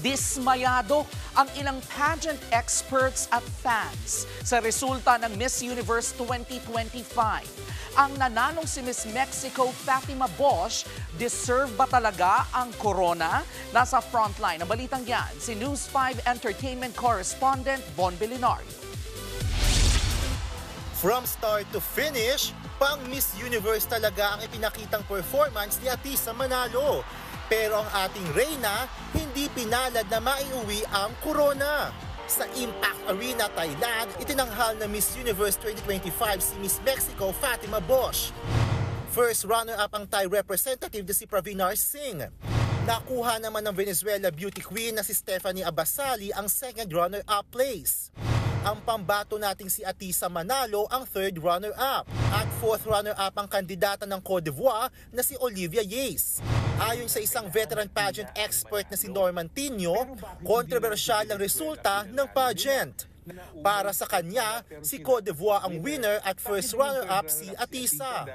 Dismayado ang ilang pageant experts at fans sa resulta ng Miss Universe 2025. Ang nanalong si Miss Mexico Fatima Bosch, deserve ba talaga ang corona? Nasa frontline ng balitang yan, si News 5 Entertainment Correspondent Von Belinario. From start to finish, pang Miss Universe talaga ang ipinakitang performance ni Atisa Manalo. Pero ang ating Reyna, hindi pinalad na maiuwi ang corona. Sa Impact Arena, Thailand, itinanghal na Miss Universe 2025 si Miss Mexico Fatima Bosch. First runner-up ang Thai representative na si Pravinar Singh. Nakuha naman ng Venezuela beauty queen na si Stephanie Abasali ang second runner-up place. Ang pambato nating si Atisa Manalo ang third runner-up at fourth runner-up ang kandidata ng Cote d'Ivoire na si Olivia Yates. Ayon sa isang veteran pageant expert na si Norman Tino, kontrobersyal ang resulta ng pageant. Para sa kanya, si Cote d'Ivoire ang winner at first runner-up si Atisa.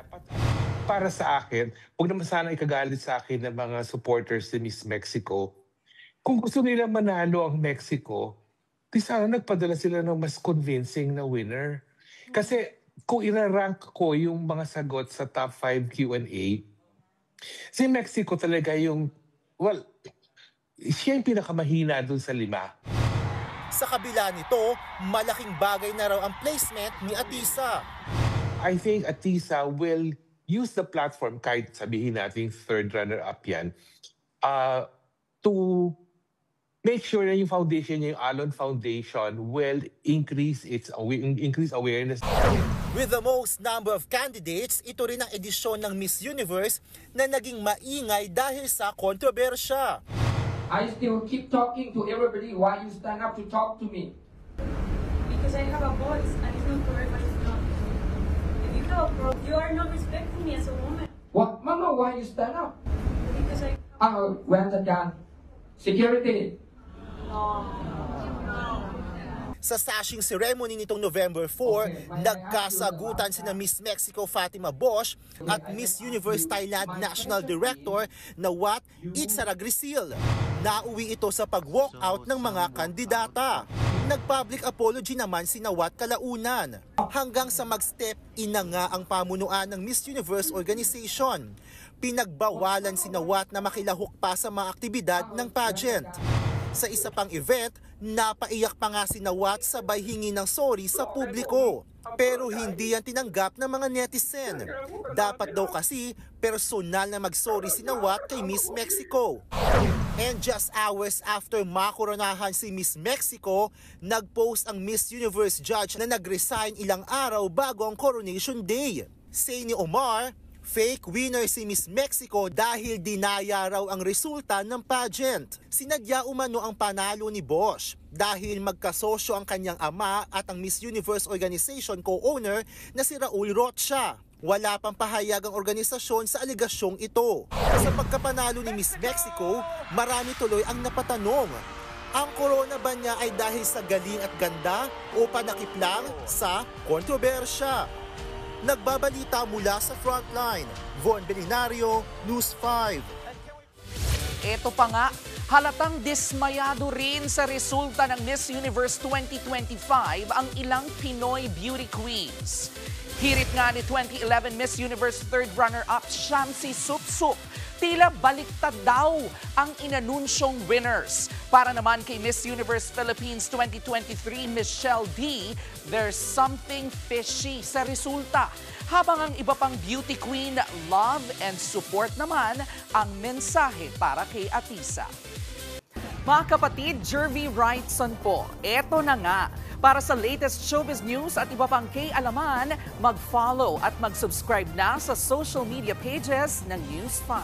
Para sa akin, huwag naman sana ikagalit sa akin ng mga supporters ni Miss Mexico. Kung gusto nila manalo ang Mexico, di sana nagpadala sila ng mas convincing na winner. Kasi kung irarank ko yung mga sagot sa top 5 Q&A, si Mexico talaga yung, well, siya yung pinakamahina dun sa 5. Sa kabila nito, malaking bagay na raw ang placement ni Atisa. I think Atisa will use the platform, kahit sabihin natin third runner-up yan, to make sure na yung foundation niya, yung Alon Foundation, will increase awareness. With the most number of candidates, ito rin ang edisyon ng Miss Universe na naging maingay dahil sa kontrobersya. I still keep talking to everybody. Why you stand up to talk to me? Because I have a voice and it's not for everybody to talk to me. If you talk, bro, you are not respecting me as a woman. What? Mama, why you stand up? Because I... Where's the gun? Security. Sa sashing ceremony nitong November 4, nagkasagutan sina Miss Mexico Fatima Bosch at Miss Universe Thailand National Director na Wat Itzaragrisil. Nauwi ito sa pag-walkout ng mga kandidata. Nag-public apology naman si Wat kalaunan. Hanggang sa mag-step in na nga ang pamunuan ng Miss Universe Organization. Pinagbawalan si Wat na makilahok pa sa mga aktibidad ng pageant. Sa isa pang event, napaiyak pa nga si Wat sabay hingi ng sorry sa publiko. Pero hindi yan tinanggap ng mga netizen. Dapat daw kasi personal na mag-sorry si Wat kay Miss Mexico. And just hours after makoronahan si Miss Mexico, nag-post ang Miss Universe judge na nag-resign ilang araw bago ang coronation day. Say ni Omar, fake winner si Miss Mexico dahil dinaya raw ang resulta ng pageant. Sinadya umano ang panalo ni Bosch dahil magkasosyo ang kanyang ama at ang Miss Universe Organization co-owner na si Raul Rocha. Wala pang pahayag ang organisasyon sa aligasyong ito. Sa pagkapanalo ni Miss Mexico, marami tuloy ang napatanong. Ang corona ba niya ay dahil sa galing at ganda o panakip lang sa kontrobersya? Nagbabalita mula sa frontline, Von Belinario, News 5. Ito pa nga, halatang dismayado rin sa resulta ng Miss Universe 2025 ang ilang Pinoy beauty queens. Hirit nga ni 2011 Miss Universe third runner-up Shamsi Supsup. Tila baliktad daw ang inanunsyong winners. Para naman kay Miss Universe Philippines 2023 Michelle D, there's something fishy sa resulta. Habang ang iba pang beauty queen, love and support naman ang mensahe para kay Atisa. Mga kapatid, Jervy Wrightson po. Eto na nga. Para sa latest showbiz news at iba pang kay-alaman, mag-follow at mag-subscribe na sa social media pages ng News 5.